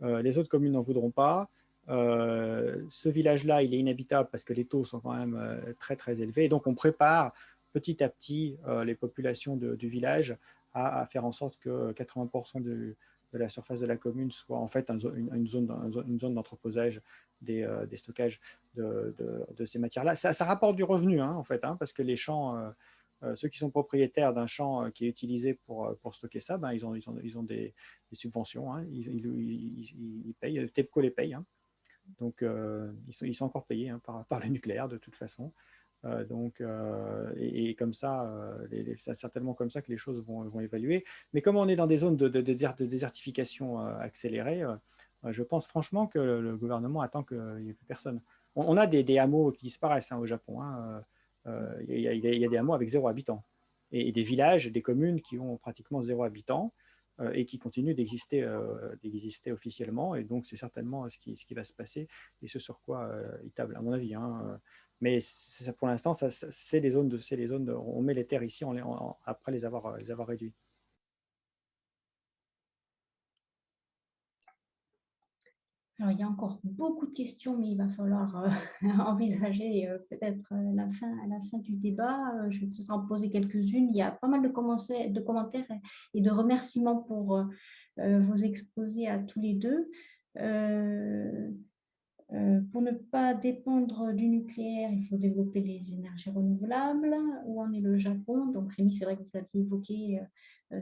Speaker 3: Les autres communes n'en voudront pas. Ce village-là, il est inhabitable parce que les taux sont quand même très, très élevés. Et donc, on prépare petit à petit les populations du village à faire en sorte que 80% de la surface de la commune soit en fait une zone d'entreposage des stockages de ces matières-là. Ça rapporte du revenu, hein, en fait, hein, parce que les champs, ceux qui sont propriétaires d'un champ qui est utilisé pour stocker ça, ben, ils ont des subventions, hein, ils payent, TEPCO les paye, hein. Donc ils sont encore payés, hein, par le nucléaire de toute façon. Et comme ça, c'est certainement comme ça que les choses vont évaluer. Mais comme on est dans des zones de désertification accélérée, je pense franchement que le gouvernement attend qu'il n'y ait plus personne. On a des hameaux qui disparaissent, hein, au Japon, hein. Il y a des hameaux avec 0 habitant, et des villages, des communes qui ont pratiquement 0 habitant, et qui continuent d'exister officiellement. Et donc, c'est certainement ce qui va se passer et ce sur quoi ils tablent, à mon avis, hein. Mais ça, pour l'instant, c'est les zones on met les terres ici après les avoir réduites.
Speaker 1: Alors, il y a encore beaucoup de questions, mais il va falloir envisager peut-être la fin du débat. Je vais peut-être en poser quelques-unes. Il y a pas mal de commentaires et de remerciements pour vos exposés à tous les deux. Pour ne pas dépendre du nucléaire, il faut développer les énergies renouvelables. Où en est le Japon? Donc, Rémi, c'est vrai que vous l'aviez évoqué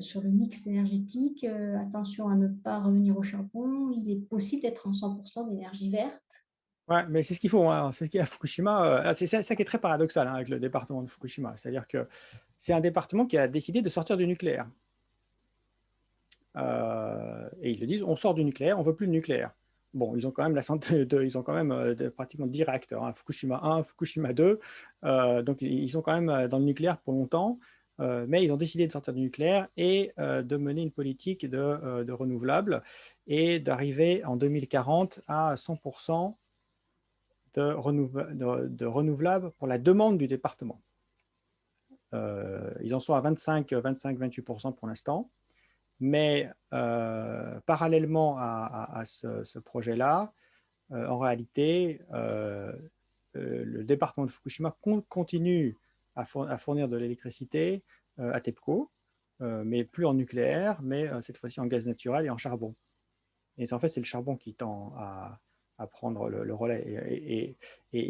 Speaker 1: sur le mix énergétique. Attention à ne pas revenir au charbon. Il est possible d'être en 100% d'énergie verte.
Speaker 3: Ouais, mais c'est ce qu'il faut, hein. C'est ce qu'il y a à Fukushima. C'est ça qui est très paradoxal, hein, avec le département de Fukushima. C'est-à-dire que c'est un département qui a décidé de sortir du nucléaire. Et ils le disent, on sort du nucléaire, on ne veut plus de nucléaire. Bon, ils ont quand même ils ont quand même pratiquement 10 réacteurs, hein, Fukushima 1, Fukushima 2. Donc, ils sont quand même dans le nucléaire pour longtemps. Mais ils ont décidé de sortir du nucléaire et de mener une politique de renouvelables, et d'arriver en 2040 à 100% de renouvelables pour la demande du département. Ils en sont à 25-28% pour l'instant. Mais parallèlement à ce projet-là, en réalité, le département de Fukushima continue à fournir de l'électricité à TEPCO, mais plus en nucléaire, mais cette fois-ci en gaz naturel et en charbon. Et en fait, c'est le charbon qui tend à prendre le relais. Et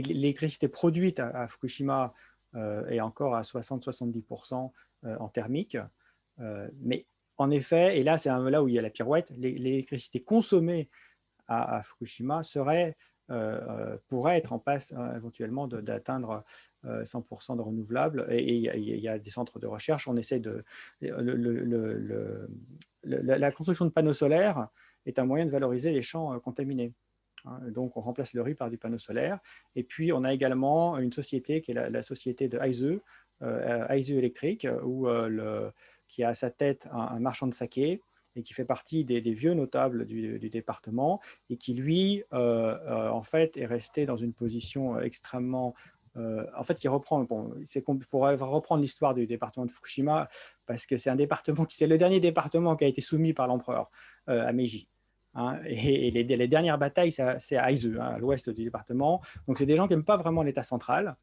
Speaker 3: l'électricité produite à Fukushima est encore à 60-70% en thermique. Mais en effet, et là, c'est là où il y a la pirouette, l'électricité consommée à Fukushima pourrait être en passe éventuellement d'atteindre 100% de renouvelables. Et il y a des centres de recherche. On essaie de... la construction de panneaux solaires est un moyen de valoriser les champs contaminés. Donc, on remplace le riz par du panneau solaire. Et puis, on a également une société qui est la société de Aizu, Aizu Electric, qui a à sa tête un marchand de saké et qui fait partie des vieux notables du département et qui, lui, en fait, est resté dans une position extrêmement... en fait, qui reprend... Bon, il faudrait reprendre l'histoire du département de Fukushima parce que c'est un département c'est le dernier département qui a été soumis par l'empereur à Meiji. Et les dernières batailles, c'est à Aizu, à l'ouest du département. Donc, c'est des gens qui n'aiment pas vraiment l'État central.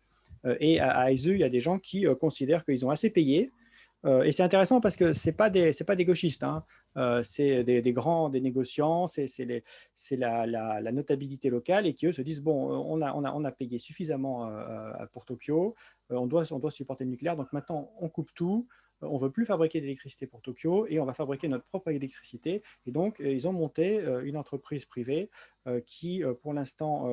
Speaker 3: Et à Aizu, il y a des gens qui considèrent qu'ils ont assez payé. Et c'est intéressant parce que ce n'est pas des gauchistes, c'est des négociants, c'est la notabilité locale et qui, eux, se disent, bon, on a payé suffisamment pour Tokyo, on doit supporter le nucléaire, donc maintenant, on coupe tout. On ne veut plus fabriquer d'électricité pour Tokyo et on va fabriquer notre propre électricité. Et donc, ils ont monté une entreprise privée qui, pour l'instant,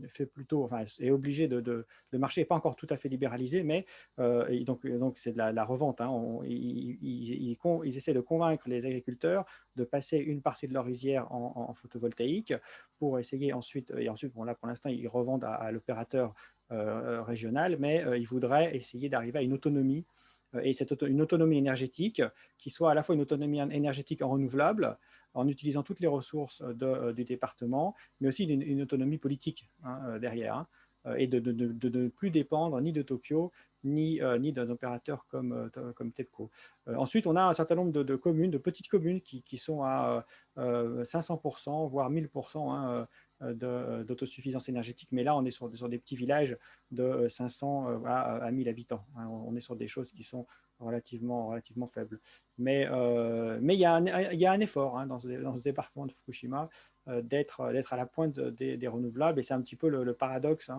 Speaker 3: fait plutôt, enfin, est obligée le marché n'est pas encore tout à fait libéralisé, mais donc c'est de la revente. Ils essaient de convaincre les agriculteurs de passer une partie de leur rizière en photovoltaïque pour essayer ensuite, bon, là, pour l'instant, ils revendent à l'opérateur régional, mais ils voudraient essayer d'arriver à une autonomie et une autonomie énergétique qui soit à la fois une autonomie énergétique en renouvelable, en utilisant toutes les ressources du département, mais aussi une autonomie politique derrière, et de ne plus dépendre ni de Tokyo, ni d'un opérateur comme TEPCO. Ensuite, on a un certain nombre de communes, de petites communes qui sont à 500%, voire 1000% d'autosuffisance énergétique. Mais là, on est sur des petits villages de 500 à 1000 habitants. On est sur des choses qui sont relativement faibles. Mais il y a un effort dans ce département de Fukushima d'être à la pointe des renouvelables. Et c'est un petit peu le paradoxe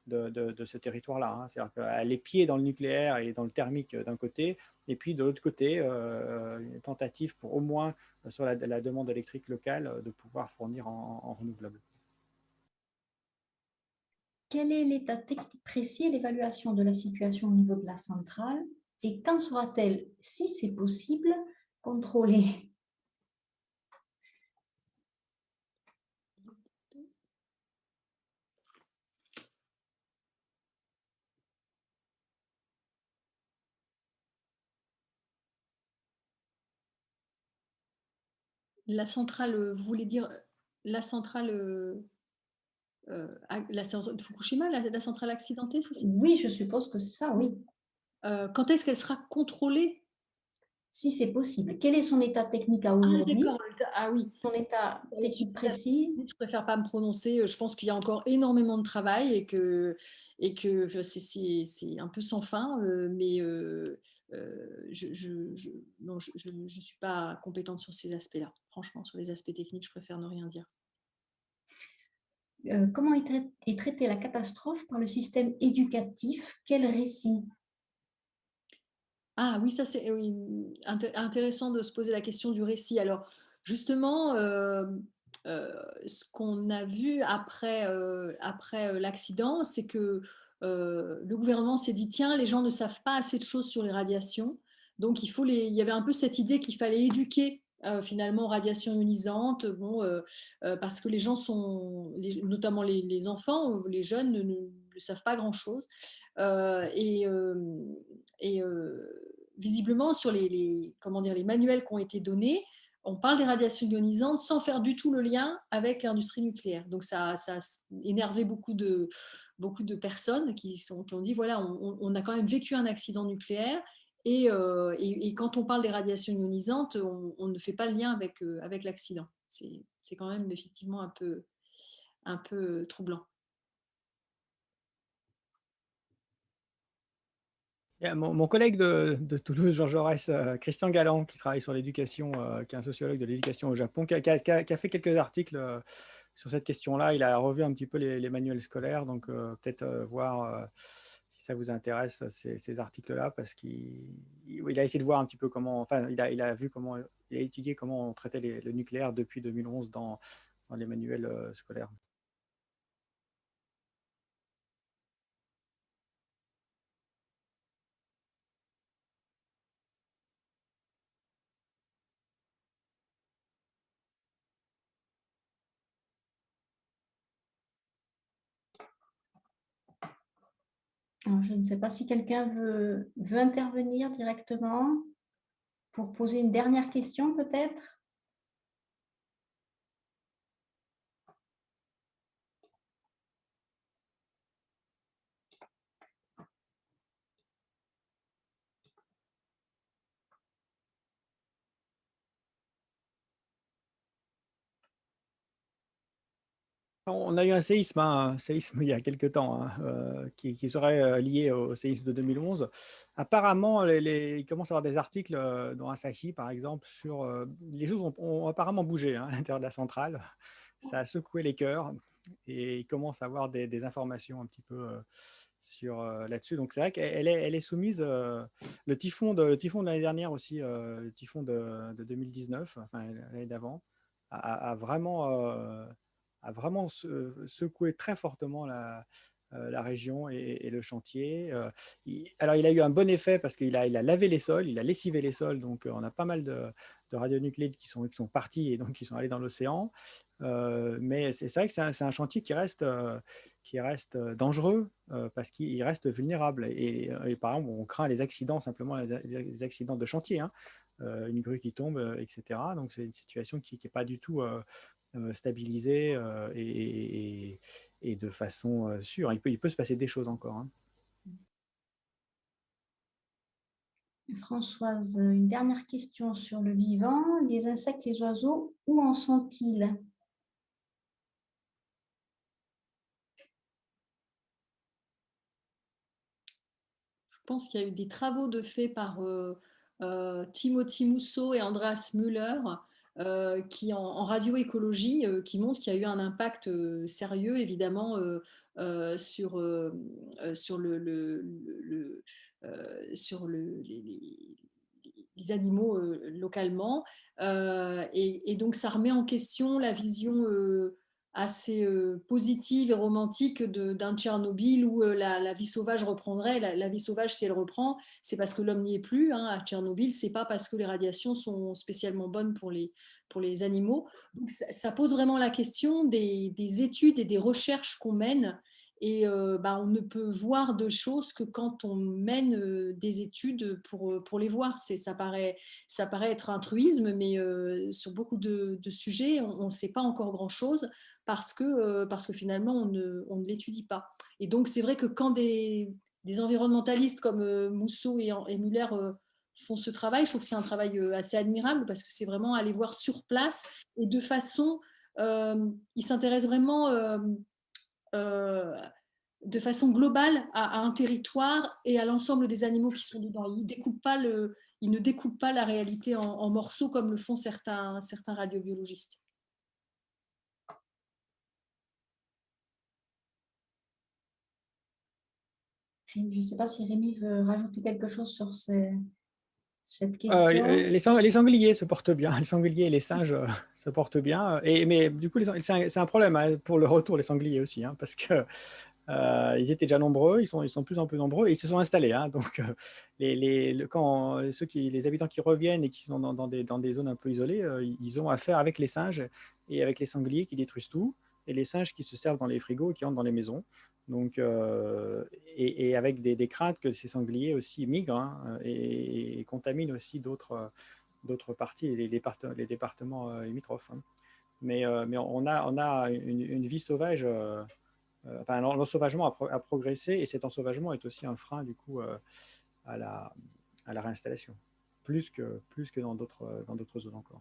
Speaker 3: de ce territoire-là. C'est-à-dire qu'elle est les pieds dans le nucléaire et dans le thermique d'un côté, et puis de l'autre côté, une tentative pour au moins, sur la demande électrique locale, de pouvoir fournir en renouvelable.
Speaker 1: Quel est l'état technique précis et l'évaluation de la situation au niveau de la centrale et quand sera-t-elle, si c'est possible, contrôlée?
Speaker 4: La centrale, vous voulez dire la centrale de Fukushima, la centrale accidentée, c'est ça?
Speaker 1: Oui, je suppose que c'est ça, oui.
Speaker 4: Quand est-ce qu'elle sera contrôlée?
Speaker 1: Si c'est possible. Quel est son état technique à
Speaker 4: Ah,
Speaker 1: aujourd'hui?
Speaker 4: d'accord. Ah oui.
Speaker 1: Son état technique précis?
Speaker 4: Je préfère pas me prononcer. Je pense qu'il y a encore énormément de travail et que c'est un peu sans fin. Mais non, je suis pas compétente sur ces aspects-là. Franchement, sur les aspects techniques, je préfère ne rien dire.
Speaker 1: Comment est traitée la catastrophe par le système éducatif? Quel récit?
Speaker 4: Ah oui, ça c'est intéressant de se poser la question du récit. Alors justement, ce qu'on a vu après l'accident, c'est que le gouvernement s'est dit, tiens, les gens ne savent pas assez de choses sur les radiations. Donc il y avait un peu cette idée qu'il fallait éduquer finalement aux radiations ionisantes, parce que les gens notamment les enfants, les jeunes ne savent pas grand-chose. Visiblement, sur les manuels qui ont été donnés, on parle des radiations ionisantes sans faire du tout le lien avec l'industrie nucléaire. Donc, ça a énervé beaucoup de personnes qui ont dit, voilà, on a quand même vécu un accident nucléaire et quand on parle des radiations ionisantes, on ne fait pas le lien avec l'accident. C'est quand même effectivement un peu troublant.
Speaker 3: Mon collègue de Toulouse, Jean Jaurès, Christian Galland, qui travaille sur l'éducation, qui est un sociologue de l'éducation au Japon, qui a fait quelques articles sur cette question-là. Il a revu un petit peu les manuels scolaires, donc peut-être voir si ça vous intéresse, ces articles-là, parce qu'il a essayé de voir un petit peu comment, enfin, il a vu comment, il a étudié comment on traitait le nucléaire depuis 2011 dans les manuels scolaires.
Speaker 1: Alors, je ne sais pas si quelqu'un veut intervenir directement pour poser une dernière question, peut-être.
Speaker 3: On a eu un séisme il y a quelques temps, qui serait lié au séisme de 2011. Apparemment, il commence à y avoir des articles dans Asahi, par exemple, sur les choses ont apparemment bougé à l'intérieur de la centrale. Ça a secoué les cœurs et il commence à avoir des informations un petit peu sur là-dessus. Donc c'est vrai qu'elle est soumise. Le typhon de l'année dernière aussi, le typhon de 2019, enfin l'année d'avant, a vraiment secoué très fortement la région et le chantier. Alors, il a eu un bon effet parce qu'il a lavé les sols, il a lessivé les sols. Donc, on a pas mal de radionucléides qui sont partis et donc qui sont allés dans l'océan. Mais c'est vrai que c'est un chantier qui reste dangereux parce qu'il reste vulnérable. Et par exemple, on craint les accidents, simplement les accidents de chantier, hein. Une grue qui tombe, etc. Donc, c'est une situation qui n'est pas du tout stabilisée et de façon sûre. Il peut se passer des choses encore, hein.
Speaker 1: Françoise, une dernière question sur le vivant. Les insectes, les oiseaux, où en sont-ils?
Speaker 4: Je pense qu'il y a eu des travaux de fait par Timothy Mousseau et Andreas Müller qui en radioécologie qui montrent qu'il y a eu un impact sérieux évidemment sur les animaux localement et donc ça remet en question la vision assez positive et romantique d'un Tchernobyl où la vie sauvage reprendrait. La vie sauvage, si elle reprend, c'est parce que l'homme n'y est plus. Hein, à Tchernobyl, c'est pas parce que les radiations sont spécialement bonnes pour les animaux. Donc ça pose vraiment la question des études et des recherches qu'on mène. Et on ne peut voir de choses que quand on mène des études pour les voir. Ça paraît être un truisme, mais sur beaucoup de sujets, on ne sait pas encore grand-chose parce que finalement, on ne l'étudie pas. Et donc, c'est vrai que quand des environnementalistes comme Mousseau et Muller font ce travail, je trouve que c'est un travail assez admirable parce que c'est vraiment aller voir sur place et de façon, ils s'intéressent vraiment de façon globale à un territoire et à l'ensemble des animaux qui sont dedans. Ils ne découpent pas la réalité en morceaux comme le font certains radiobiologistes.
Speaker 1: Je ne sais pas si Rémi veut rajouter quelque chose sur cette question.
Speaker 3: Les sangliers se portent bien. Les sangliers et les singes se portent bien. Mais du coup, c'est un problème pour le retour, les sangliers aussi, hein, parce que ils étaient déjà nombreux, ils sont de plus en plus nombreux et ils se sont installés, hein. Donc, les habitants qui reviennent et qui sont dans des zones un peu isolées, ils ont affaire avec les singes et avec les sangliers qui détruisent tout, et les singes qui se servent dans les frigos et qui entrent dans les maisons. Donc, et avec des craintes que ces sangliers aussi migrent, hein, et contaminent aussi d'autres parties, les départements limitrophes, hein. Mais on a une vie sauvage. Enfin, l'ensauvagement a progressé et cet ensauvagement est aussi un frein du coup à la réinstallation, plus que dans d'autres zones encore.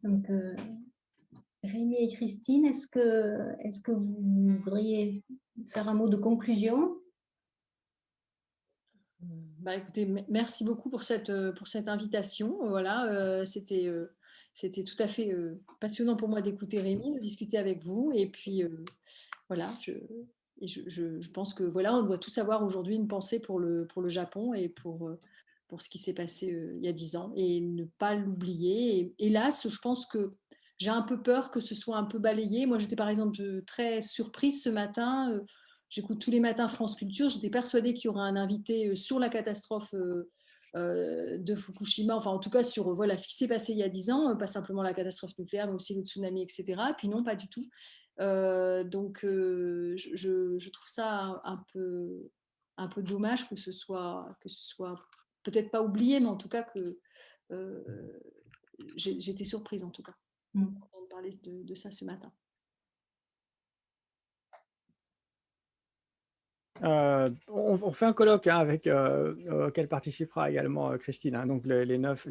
Speaker 1: Donc, Rémi et Christine, est-ce que vous voudriez faire un mot de conclusion?
Speaker 4: Écoutez, merci beaucoup pour cette invitation. Voilà, c'était tout à fait passionnant pour moi d'écouter Rémi, de discuter avec vous. Et puis, voilà, je pense que voilà, on doit tous avoir aujourd'hui une pensée pour le Japon et pour ce qui s'est passé il y a 10 ans et ne pas l'oublier. Et, hélas, je pense que j'ai un peu peur que ce soit un peu balayé. Moi, j'étais par exemple très surprise ce matin. J'écoute tous les matins France Culture. J'étais persuadée qu'il y aurait un invité sur la catastrophe de Fukushima, enfin en tout cas sur voilà, ce qui s'est passé il y a 10 ans, pas simplement la catastrophe nucléaire, mais aussi le tsunami, etc. Puis non, pas du tout. Donc, je trouve ça un peu dommage que ce soit peut-être pas oublié, mais en tout cas que j'étais surprise en tout cas de parler de ça ce matin.
Speaker 3: On fait un colloque avec auquel participera également Christine, hein, donc les 9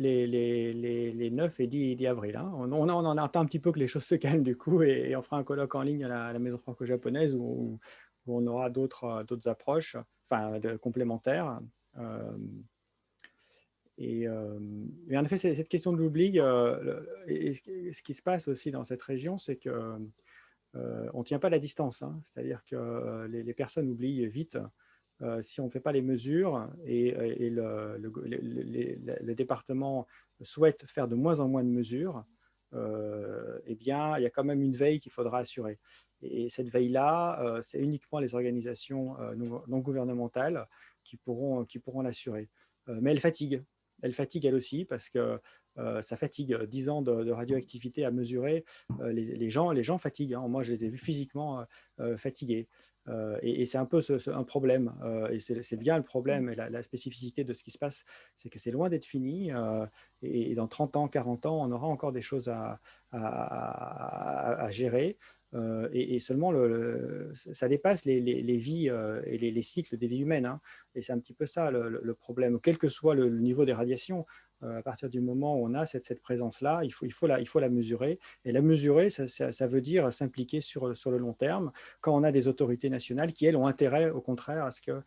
Speaker 3: et 10 avril. Hein. On en attend un petit peu que les choses se calment du coup et on fera un colloque en ligne à la Maison franco-japonaise où on aura d'autres approches complémentaires. Et en effet, cette question de l'oubli, et ce qui se passe aussi dans cette région, c'est que on ne tient pas la distance, hein. C'est-à-dire que les personnes oublient vite si on ne fait pas les mesures et le département souhaite faire de moins en moins de mesures, eh bien, il y a quand même une veille qu'il faudra assurer. Et cette veille-là, c'est uniquement les organisations non gouvernementales qui pourront l'assurer. Mais elle fatigue. Elle fatigue elle aussi parce que ça fatigue 10 ans de radioactivité à mesurer. Les gens fatiguent. Hein. Moi, je les ai vus physiquement fatigués. Et c'est un peu un problème. Et c'est bien le problème et la spécificité de ce qui se passe, c'est que c'est loin d'être fini. Et dans 30 ans, 40 ans, on aura encore des choses à gérer. Et seulement, ça dépasse les vies et les cycles des vies humaines. Hein. Et c'est un petit peu ça le problème. Quel que soit le niveau des radiations, à partir du moment où on a cette présence-là, il faut la mesurer. Et la mesurer, ça veut dire s'impliquer sur le long terme, quand on a des autorités nationales qui, elles, ont intérêt, au contraire, à ce que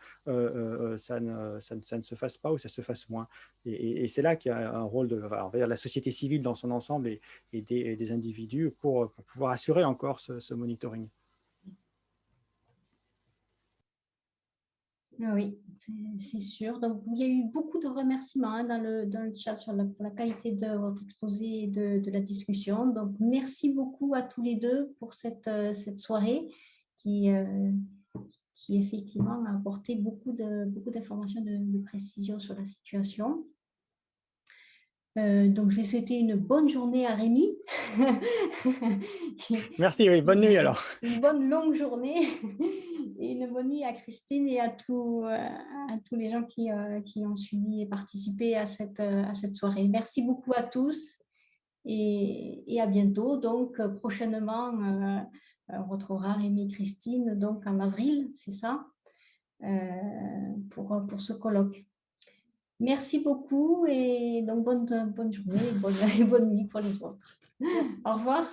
Speaker 3: ça ne se fasse pas ou ça se fasse moins. Et c'est là qu'il y a un rôle de on va dire, la société civile dans son ensemble et des individus pour pouvoir assurer encore ce monitoring.
Speaker 1: Oui, c'est sûr. Donc, il y a eu beaucoup de remerciements hein, dans le chat pour la qualité de votre exposé et de la discussion. Donc, merci beaucoup à tous les deux pour cette soirée qui effectivement a apporté beaucoup d'informations, de précisions sur la situation. Donc, je vais souhaiter une bonne journée à Rémi.
Speaker 3: Merci, oui, bonne nuit alors.
Speaker 1: Une bonne longue journée et une bonne nuit à Christine et à tous les gens qui ont suivi et participé à cette soirée. Merci beaucoup à tous et à bientôt. Donc, prochainement, on retrouvera Rémi et Christine donc, en avril, c'est ça, pour ce colloque. Merci beaucoup et donc bonne journée et bonne nuit pour les autres. Au revoir.